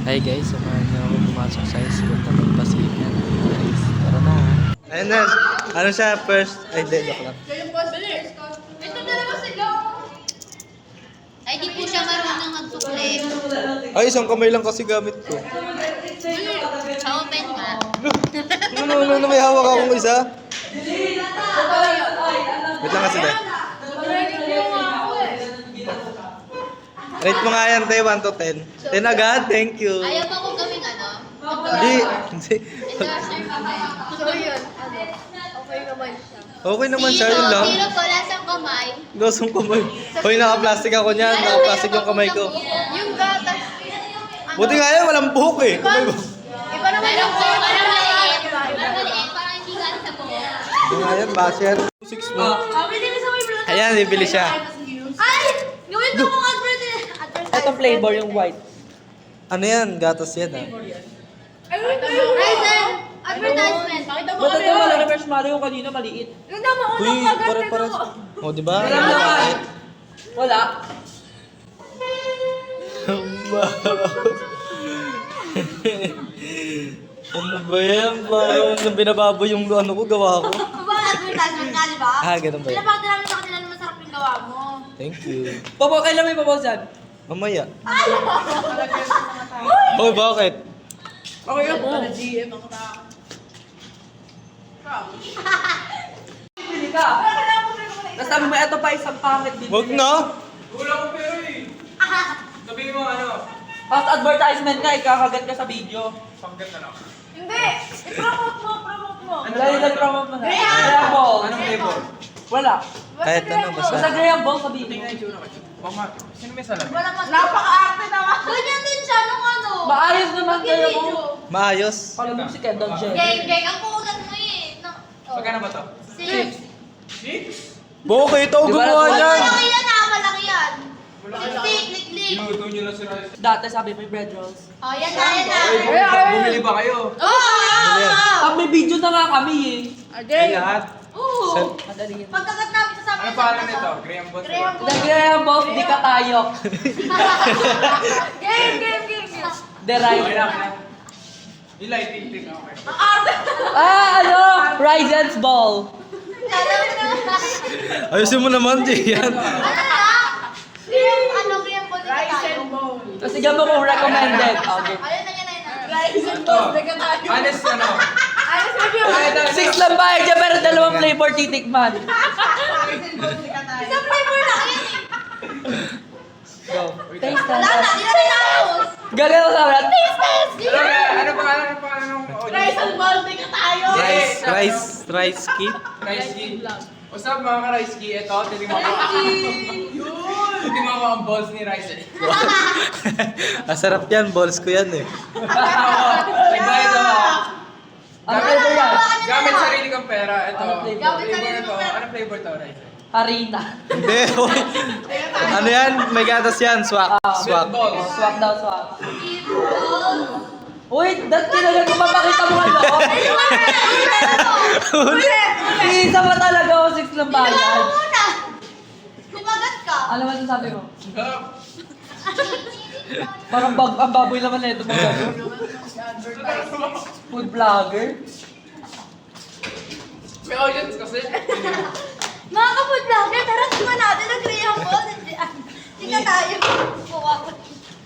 Hi guys, samahan niyo ako pumasok sa school na magpasikan. Guys, tara na. Ayun na. Ano siya? First? Ay, hindi. Joke lang. Ito dalawa sila. Ay, di po siya marunong magtukli. Ay, isang kamay lang kasi gamit ko. Sa open ka. Ano, may hawak akong isa? Wait lang kasi tayo. Rate mo nga yan, tayo, 1 to 10. 10 agad, thank you. Ayaw mo kung gawing ano? Hindi. Endorser ka ba? So yun, okay naman siya. Okay naman siya, yun lang. Zero po, lasang kamay. Gosong kamay. Hoy, naka-plastic ako niyan. Naka-plastic yung kamay ko. Yung gatas, Buti nga yan, walang buhok eh. Kamay mo. iba naman Pero yung po, parang maliit. Parang maliit, parang hindi galing sa buhok. Buti nga yan, basher. 6 mo. Bili sa may blood. Ayan, bibili siya. Ay! Gawin ko mong advertisement. Ito flavor yung white. Ano yan? Gatas yan ah. Ryzen, advertisement. Ba't ito wala na marshmallow yung kanina maliit? Yung naman Uy, unang kagat pare-pare. O, diba? Wala na kahit. Wala. Ano ba yan? Parang binababoy yung ano ko, gawa ko. Ba, advertisement nga, di ba? Ah, ganun ba yan? Pinapakita namin sa kanila na masarap yung gawa mo. Thank you. Papa, kailan may papaw dyan? Mamaya. Hoy, bakit? Okay ako. Pili ka. Tapos sabi mo, ito pa isang pangit din. Wag na. Sabihin mo ano? Tapos advertisement nga, ikakagat ka sa video. Panggat na lang. Hindi! I-promote mo. Dahil nag-promote mo na. Graham Ball. Anong flavor? Wala. Kahit ano, Basta basta. Graham Ball sa video. Tingnan yung tsura ko. Mama, sino may salamin? Napaka-arte naman. Ganyan din siya nung ano. Maayos naman kayo mo. Maayos. Pala mo si Kendall Jenner. Geng, ang pugat mo eh. Magkano ba to? 6. 6? Bakit? Ito, Di ba gumawa na- niyan. Malaki yan ah, malaki yan. Wala Liklik, liklik. Inuto nyo lang si Rice. Dati sabi may bread rolls. Oh, yan na, yan na. Bumili ba kayo? Pag may video na nga kami eh. Ay, lahat. Oo. Madali yun. Pagkagat namin sa Ano pangalan nito? Graham Bot? Graham Ball. The Graham Ball, di ka tayo. Game. The Okay right. na, okay na. Nila, itik-tik. Okay. Ano? Ryzen's Ball. Ayusin mo naman, Jian. Ano na? Graham Ball din tayo. Tapos sige mo kung recommended. Okay. Ayun na, yan na, yan na. Ito. Honest, ano? Ay, ito, ito. 6 lang bayad dyan, pero 2 flavor titikman. Isang flavor lang yan eh. Go. Taste Wala na, test. di na tinapos. Gagano sa amin. Taste test! Ano pangalan? Ano pangalan ng audio? Ball, di ka tayo. Rice cake. Rice Key. What's up mga ka-Rice Key? Ito, titignan ko. Titignan ko ang balls ni Rice. Masarap yan, balls ko yan eh. Nagbayad ako. Ano flavor yan? Gamit sarili kong pera. Ito. Ano flavor? Gamit Flavor sarili ito. kong pera. Ano flavor to, Rice? Harina. Hindi, hoy. Ano yan? May gatas yan, swak. Swak. Milk balls. Swak daw, swak. Uy, dat kinagal ko mapakita mo ano? Isa pa talaga ako 6 lang Ginawa bayad. mo muna. Kumagat ka. Ano ba sabi mo? Ah, Parang ang baboy naman na ito. Food vlogger. May audience kasi. Mga ka-food vlogger, tara tingnan natin ang Graham Ball. Hindi ka tayo.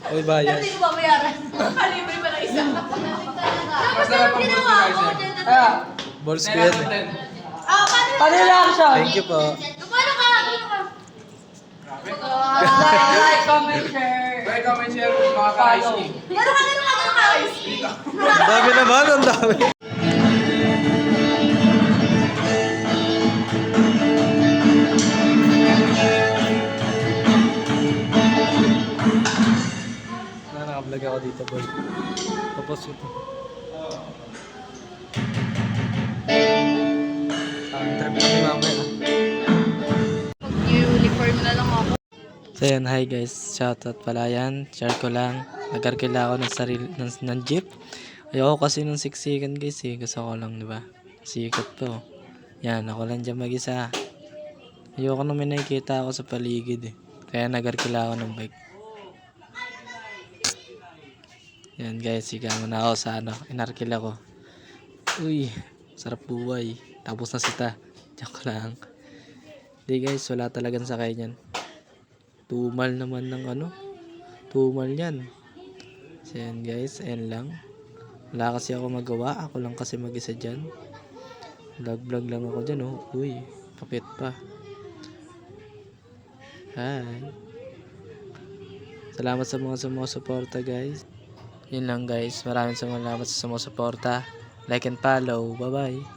Uy, bayas. Hindi ko babayaran. Kalibre pa na isa. Masarap ang balls ni Ginawa mo. Rice. Ah, Balls ko 10 yan out of eh. 10. Ah, paano Paano yung reaction? Thank you po. Paano ka? Like, comment, share. Like, comment, share mga ka-Rice Key. Gano'n ka? Ang dami naman, ang dami. Naka-vlog ako dito, boy. Tapos ito. Ang trip kami mamaya. Uniform na lang ako. So yan, hi guys. Shoutout pala yan. Share ko lang. Nagkarkila ako ng sarili ng jeep. Ayoko kasi ng siksikan guys eh. Gusto ko lang, di ba? Sikat to. Yan, ako lang dyan mag-isa. Ayoko na may nakikita ako sa paligid eh. Kaya nagkarkila ako ng bike. Yan guys, sigawan na ako sa ano, inarkil ako. Uy, sarap buhay. Tapos na sita. Joke lang. Di guys, wala talagang sakay niyan. Tumal naman ng ano. Tumal yan. So yan guys, ayan lang. Wala kasi ako magawa. Ako lang kasi mag-isa dyan. Vlog lang ako dyan oh. Uy, kapit pa. Hi. Salamat sa mga sumusuporta guys. Yun lang guys. Maraming salamat sa sumusuporta. Like and follow. Bye bye.